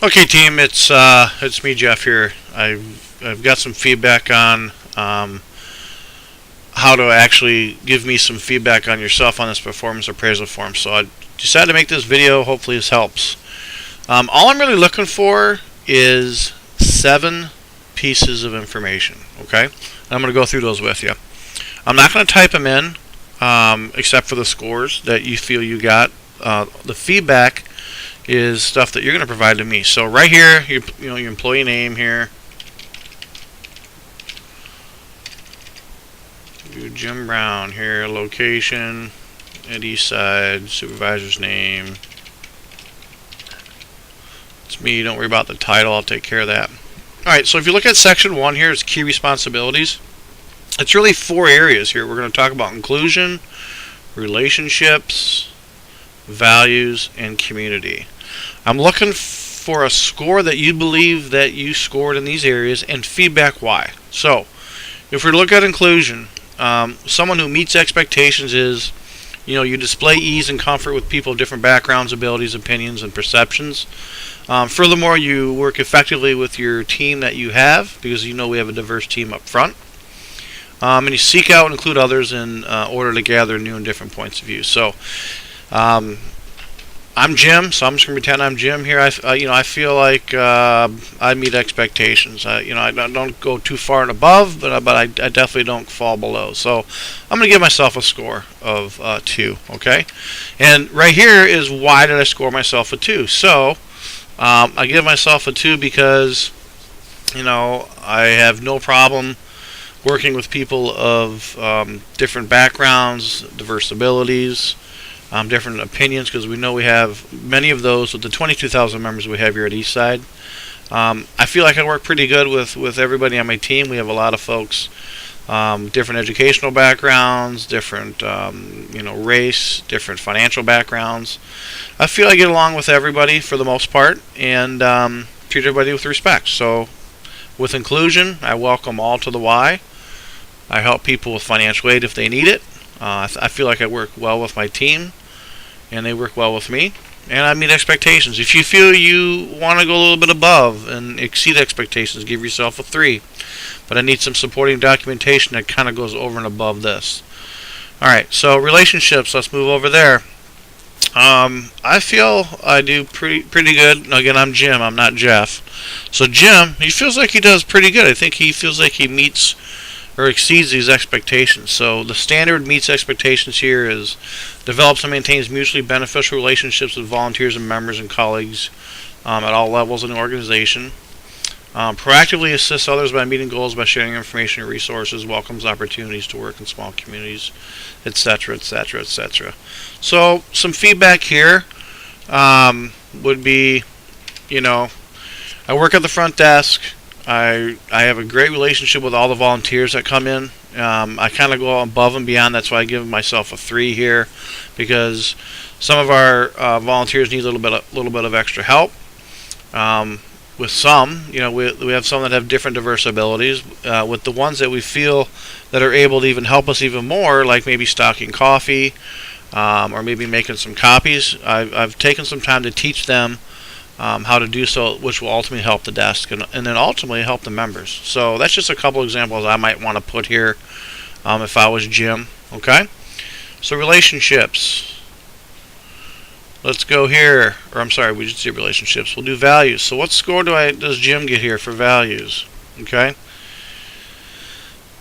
Okay, team, it's me, Jeff here. I've got some feedback on how to actually give me some feedback on yourself on this performance appraisal form. So I decided to make this video. Hopefully, this helps. All I'm really looking for is 7 pieces of information. Okay, and I'm going to go through those with you. I'm not going to type them in, except for the scores that you feel you got. The feedback is stuff that you're going to provide to me. So right here, your employee name here. Jim Brown here, location at Eastside, supervisor's name. It's me, don't worry about the title, I'll take care of that. Alright, so if you look at section 1 here, it's key responsibilities. It's really 4 areas here. We're going to talk about inclusion, relationships, values, and community. I'm looking for a score that you believe that you scored in these areas and feedback why. So, if we look at inclusion, someone who meets expectations is, you display ease and comfort with people of different backgrounds, abilities, opinions, and perceptions. Furthermore, you work effectively with your team that you have, because we have a diverse team up front. And you seek out and include others in order to gather new and different points of view. So, I'm Jim, so I'm just going to pretend I'm Jim here. I feel like I meet expectations. I don't go too far and above, but I definitely don't fall below. So I'm going to give myself a score of 2. Okay, and right here is why did I score myself a 2? So I give myself a 2 because I have no problem working with people of different backgrounds, diverse abilities. Different opinions, because we know we have many of those with the 22,000 members we have here at Eastside. I feel like I work pretty good with everybody on my team. We have a lot of folks, different educational backgrounds, different race, different financial backgrounds. I feel I get along with everybody for the most part and treat everybody with respect. So with inclusion, I welcome all to the Y. I help people with financial aid if they need it. I feel like I work well with my team, and they work well with me, and I meet expectations. If you feel you want to go a little bit above and exceed expectations, give yourself a 3. But I need some supporting documentation that kind of goes over and above this. Alright, so relationships, let's move over there. I feel I do pretty good. Again, I'm Jim, I'm not Jeff. So Jim, he feels like he does pretty good. I think he feels like he meets or exceeds these expectations. So the standard meets expectations here is develops and maintains mutually beneficial relationships with volunteers and members and colleagues at all levels in the organization. Proactively assists others by meeting goals by sharing information and resources, welcomes opportunities to work in small communities, etc., etc., etc. So some feedback here would be, I work at the front desk. I have a great relationship with all the volunteers that come in. I kind of go above and beyond. That's why I give myself a 3 here, because some of our volunteers need a little bit of extra help. With some, we have some that have different diverse abilities. With the ones that we feel that are able to even help us even more, like maybe stocking coffee, or maybe making some copies, I've taken some time to teach them how to do so, which will ultimately help the desk and then ultimately help the members. So that's just a couple examples I might want to put here if I was Jim. Okay, so relationships. Let's go here, or I'm sorry, we just did relationships. We'll do values. So what score does Jim get here for values? Okay.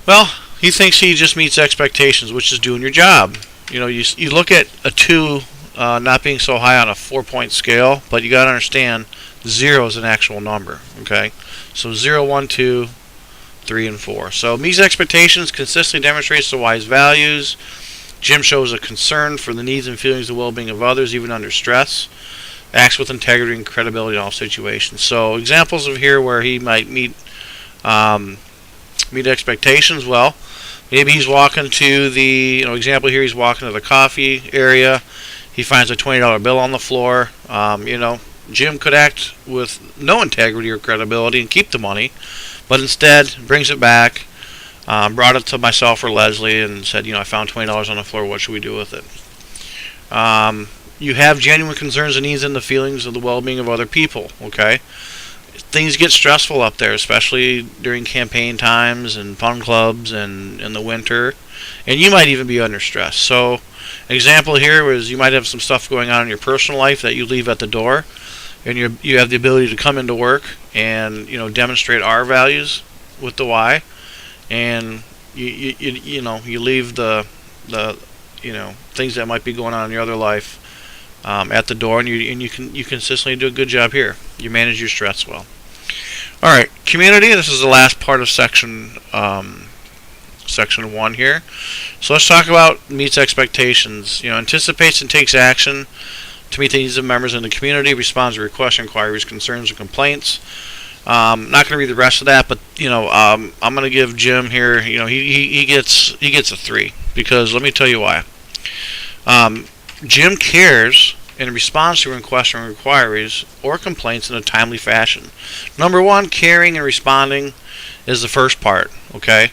Well, he thinks he just meets expectations, which is doing your job. You look at a 2. Not being so high on a 4-point scale, but you got to understand 0 is an actual number. Okay, so 0, 1, 2, 3, and 4. So meets expectations, consistently demonstrates the wise values. Jim shows a concern for the needs and feelings and well-being of others, even under stress. Acts with integrity and credibility in all situations. So examples of here where he might meet expectations. Well, maybe he's walking to the example here. He's walking to the coffee area. He finds a $20 bill on the floor. Jim could act with no integrity or credibility and keep the money, but instead brings it back, brought it to myself or Leslie and said, I found $20 on the floor. What should we do with it? you have genuine concerns and needs in the feelings of the well-being of other people. Okay, things get stressful up there, especially during campaign times and fun clubs and in the winter, and you might even be under stress. So, an example here is you might have some stuff going on in your personal life that you leave at the door, and you have the ability to come into work and demonstrate our values with the why, and you leave the things that might be going on in your other life at the door, and you consistently do a good job here. You manage your stress well. All right, community. This is the last part of section 1 here. So let's talk about meets expectations. Anticipates and takes action to meet the needs of members in the community, responds to requests, inquiries, concerns, and complaints. Not going to read the rest of that, but I'm going to give Jim here. He gets a 3, because let me tell you why. Jim cares and responds to requests and inquiries or complaints in a timely fashion. Number 1, caring and responding is the first part. Okay.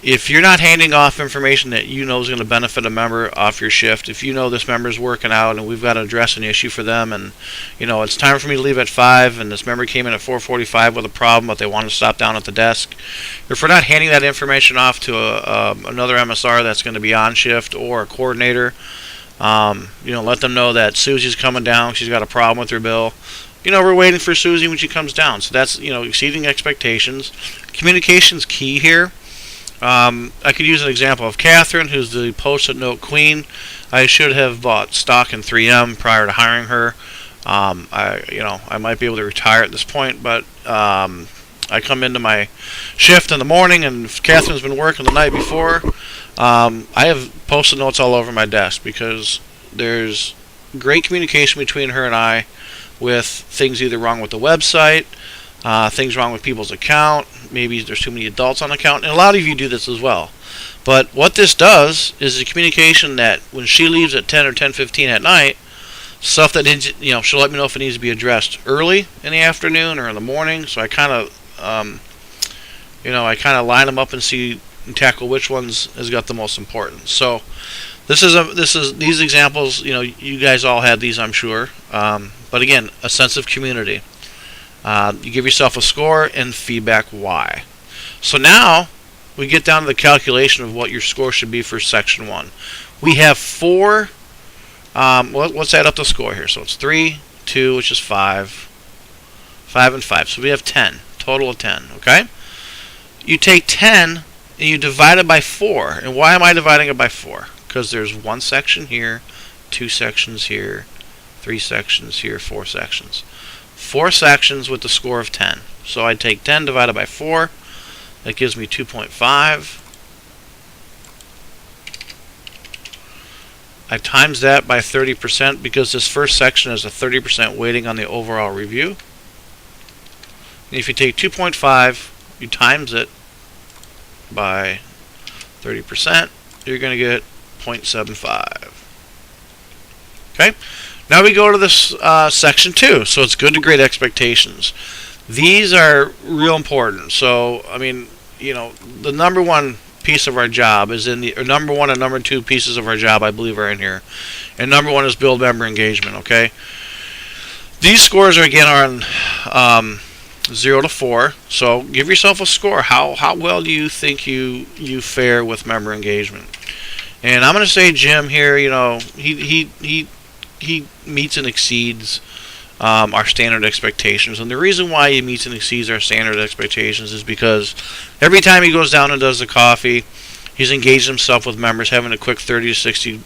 If you're not handing off information that is going to benefit a member off your shift, if this member's working out and we've got to address an issue for them, and it's time for me to leave at 5 and this member came in at 4:45 with a problem but they want to stop down at the desk, if we're not handing that information off to another MSR that's going to be on shift or a coordinator, let them know that Susie's coming down, she's got a problem with her bill. We're waiting for Susie when she comes down. So that's exceeding expectations. Communication's key here. I could use an example of Catherine, who's the post-it note queen. I should have bought stock in 3M prior to hiring her. I might be able to retire at this point, but I come into my shift in the morning, and if Catherine's been working the night before, I have post-it notes all over my desk, because there's great communication between her and I with things either wrong with the website, things wrong with people's account, maybe there's too many adults on the account, and a lot of you do this as well. But what this does is the communication that when she leaves at 10 or 10:15 at night, stuff that needs, she'll let me know if it needs to be addressed early in the afternoon or in the morning. So I kind of, line them up and tackle which ones has got the most importance. So these examples, you guys all had these, I'm sure. But again, a sense of community. You give yourself a score and feedback why. So now we get down to the calculation of what your score should be for section 1. We have 4. Let's add up the score here. So it's 3, 2, which is 5, 5 and 5. So we have 10, total of 10. Okay. You take 10 and you divide it by 4. And why am I dividing it by 4? Because there's 1 section here, 2 sections here, 3 sections here, 4 sections. 4 sections with the score of 10. So I take 10 divided by 4. That gives me 2.5. I times that by 30% because this first section is a 30% weighting on the overall review. And if you take 2.5, you times it by 30%, you're going to get 0.75. Okay? Now we go to this section 2. So it's good to grade expectations. These are real important. So, the number 1 piece of our job is in the number 1 and number 2 pieces of our job, I believe, are in here. And number 1 is build member engagement. Okay. These scores are on 0 to 4. So give yourself a score. How well do you think you fare with member engagement? And I'm going to say Jim here. He meets and exceeds our standard expectations. And the reason why he meets and exceeds our standard expectations is because every time he goes down and does the coffee, he's engaged himself with members, having a quick 30 to 60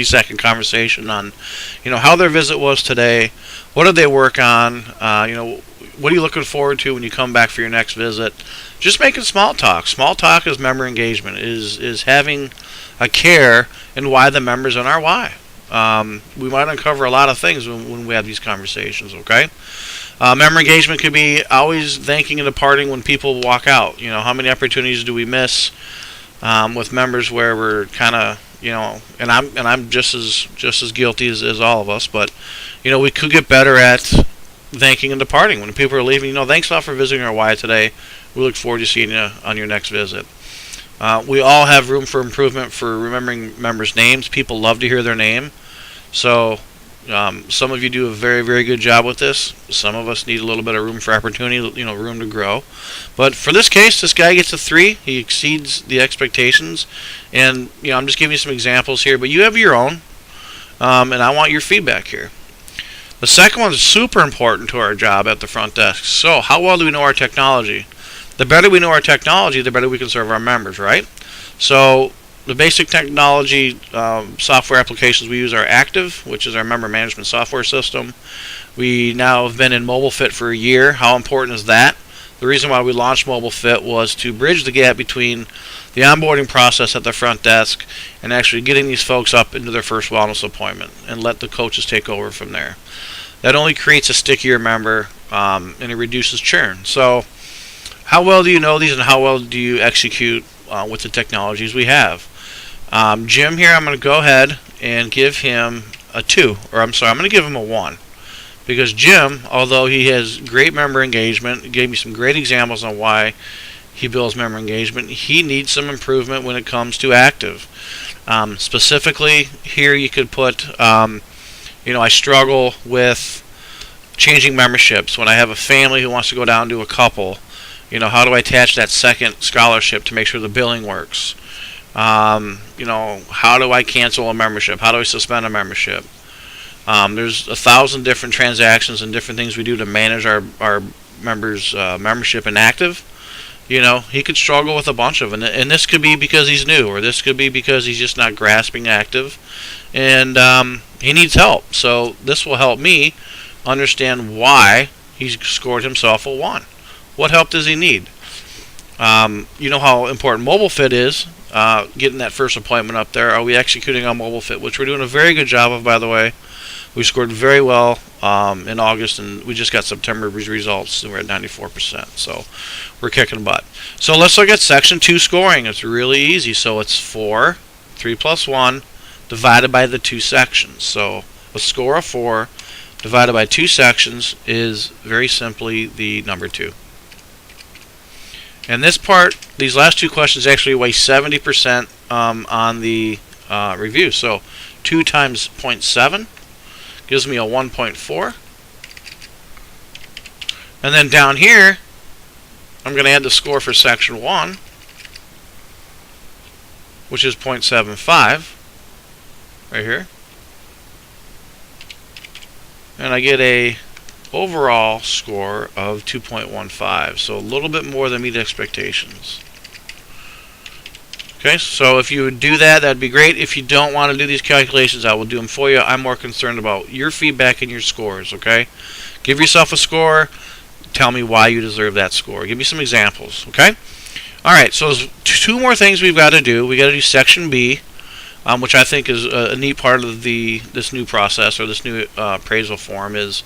second conversation on, how their visit was today, what did they work on, what are you looking forward to when you come back for your next visit. Just making small talk. Small talk is member engagement, is having a care in why the members in our why. We might uncover a lot of things when we have these conversations, okay? Member engagement could be always thanking and departing when people walk out. How many opportunities do we miss with members where we're kind of, and I'm just as guilty as all of us, but we could get better at thanking and departing when people are leaving. Thanks a lot for visiting our Y today. We look forward to seeing you on your next visit. We all have room for improvement for remembering members' names. People love to hear their name. So some of you do a very, very good job with this. Some of us need a little bit of room for opportunity, room to grow. But for this case, this guy gets a 3. He exceeds the expectations. And, I'm just giving you some examples here, but you have your own. And I want your feedback here. The second one is super important to our job at the front desk. So, how well do we know our technology? The better we know our technology, the better we can serve our members, right? So, the basic technology software applications we use are Active, which is our member management software system. We now have been in MobileFit for a year. How important is that? The reason why we launched MobileFit was to bridge the gap between the onboarding process at the front desk and actually getting these folks up into their first wellness appointment and let the coaches take over from there. That only creates a stickier member and it reduces churn. So how well do you know these and how well do you execute with the technologies we have? Jim here, I'm going to go ahead and give him a 2. I'm going to give him a 1. Because Jim, although he has great member engagement, gave me some great examples on why he builds member engagement, he needs some improvement when it comes to Active. Specifically, here you could put, I struggle with changing memberships. When I have a family who wants to go down to a couple, how do I attach that second scholarship to make sure the billing works? How do I cancel a membership? How do I suspend a membership? There's 1,000 different transactions and different things we do to manage our members' membership in Active. He could struggle with a bunch of them. And this could be because he's new, or this could be because he's just not grasping Active. And he needs help. So this will help me understand why he's scored himself a 1. What help does he need? You know how important MobileFit is, getting that first appointment up there. Are we executing on MobileFit, which we're doing a very good job of, by the way. We scored very well in August, and we just got September results, and we're at 94%. So we're kicking butt. So let's look at Section 2 scoring. It's really easy. So it's 4, 3 plus 1, divided by the 2 sections. So a score of 4 divided by 2 sections is very simply the number 2. And this part, these last 2 questions actually weigh 70% on the review. So 2 times 0.7 gives me a 1.4. And then down here, I'm going to add the score for Section 1, which is 0.75, right here. And I get a overall score of 2.15, so a little bit more than meet expectations. Okay, so if you would do that, that'd be great. If you don't want to do these calculations, I will do them for you. I'm more concerned about your feedback and your scores, okay? Give yourself a score. Tell me why you deserve that score. Give me some examples, okay? All right, so there's 2 more things we've got to do. We've got to do Section B, which I think is a neat part of this new process, or this new appraisal form is,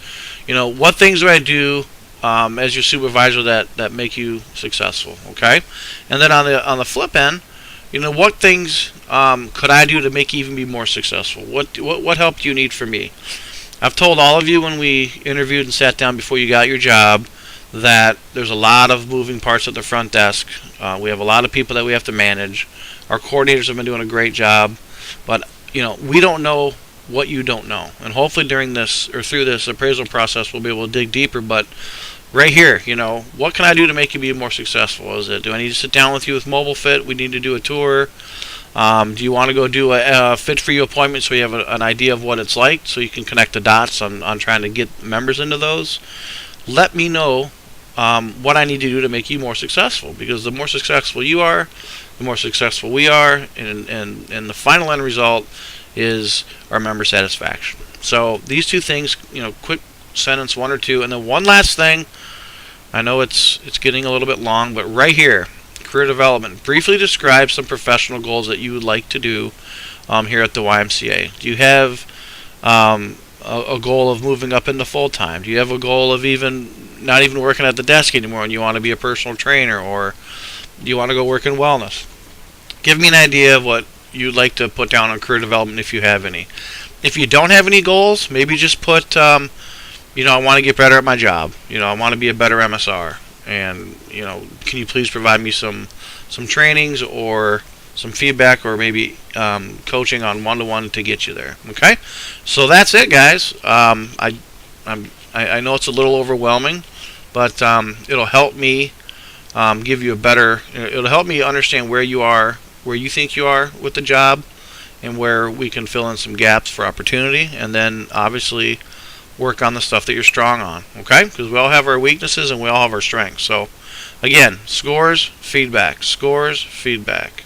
what things do I do as your supervisor that make you successful, okay? And then on the flip end, what things could I do to make you even be more successful? What help do you need from me? I've told all of you when we interviewed and sat down before you got your job that there's a lot of moving parts at the front desk. We have a lot of people that we have to manage. Our coordinators have been doing a great job, but we don't know what you don't know. And hopefully during this or through this appraisal process, we'll be able to dig deeper. But right here, what can I do to make you be more successful? Do I need to sit down with you with MobileFit? We need to do a tour. Do you want to go do a fit for you appointment so you have an idea of what it's like, so you can connect the dots on trying to get members into those? Let me know what I need to do to make you more successful, because the more successful you are, the more successful we are, and the final end result is our member satisfaction. So these 2 things, quick sentence 1 or 2, and then one last thing. I know it's getting a little bit long, but right here, career development. Briefly describe some professional goals that you would like to do here at the YMCA. Do you have a goal of moving up into full-time? Do you have a goal of not even working at the desk anymore and you want to be a personal trainer, or do you want to go work in wellness? Give me an idea of what you'd like to put down on career development if you have any. If you don't have any goals, maybe just put, I want to get better at my job. I want to be a better MSR. And can you please provide me some trainings or some feedback, or maybe coaching on one-to-one to get you there. Okay, so that's it, guys. I know it's a little overwhelming, but it'll help me give you a better. It'll help me understand where you are, where you think you are with the job, and where we can fill in some gaps for opportunity, and then obviously work on the stuff that you're strong on. Okay, because we all have our weaknesses and we all have our strengths. So again, scores, feedback, scores, feedback.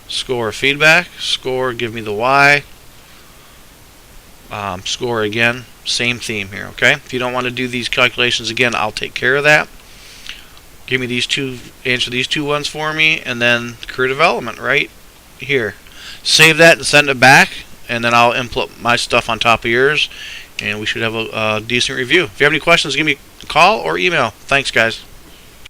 Score, feedback, score, give me the why. Score again, same theme here, okay? If you don't want to do these calculations again, I'll take care of that. Give me these two, answer these two ones for me, and then career development right here. Save that and send it back, and then I'll input my stuff on top of yours, and we should have a decent review. If you have any questions, give me a call or email. Thanks, guys.